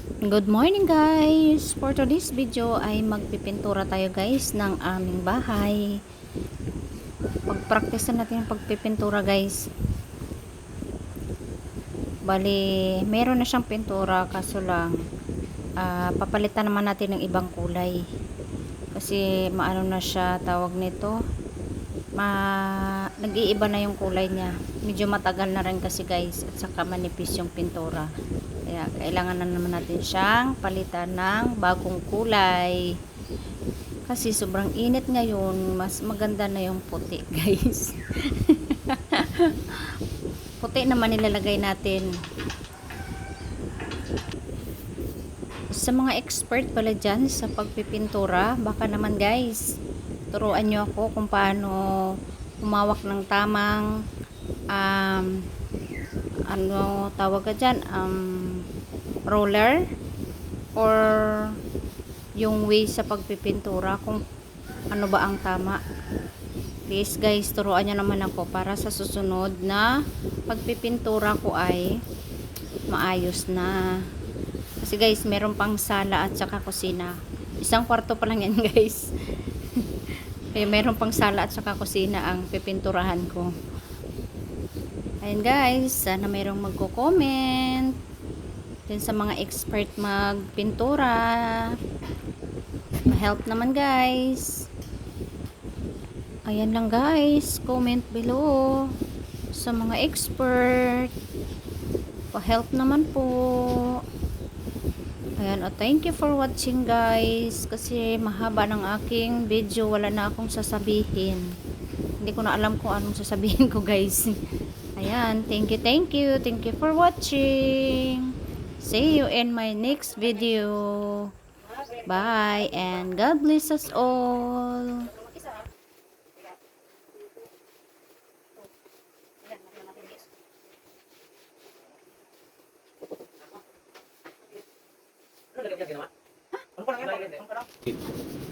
Good morning guys! For today's video ay magpipintura tayo guys ng aming bahay. Pagpraktisan natin ang pagpipintura guys. Bali, meron na siyang pintura kaso lang papalitan naman natin ng ibang kulay. Kasi maano na siya tawag nito. Nag-iiba na yung kulay niya. Medyo matagal na rin kasi guys at saka manipis yung pintura. Kaya kailangan na naman natin siyang palitan ng bagong kulay. Kasi sobrang init ngayon, mas maganda na yung puti, guys. Puti naman nilalagay natin. Sa mga expert pala dyan sa pagpipintura, baka naman guys, turuan nyo ako kung paano humawak ng tamang ano tawag ka dyan, roller or yung way sa pagpipintura, kung ano ba ang tama. Please guys, turuan nyo naman ako para sa susunod na pagpipintura ko ay maayos na. Kasi guys, meron pang sala at saka kusina. Isang kwarto pa lang yan guys. Kaya meron pang sala at saka kusina ang pipinturahan ko. Ayan guys, sana mayroong magko-comment din sa mga expert magpintura. Ma-help naman guys. Ayan lang guys, comment below sa mga expert. Pa-help naman po. Ayan, thank you for watching guys. Kasi mahaba ng aking video, wala na akong sasabihin. Hindi ko na alam kung anong sasabihin ko guys. Ayan, thank you for watching. See you in my next video. Bye and God bless us all. Ano ba ginawa? Ano pa lang yan?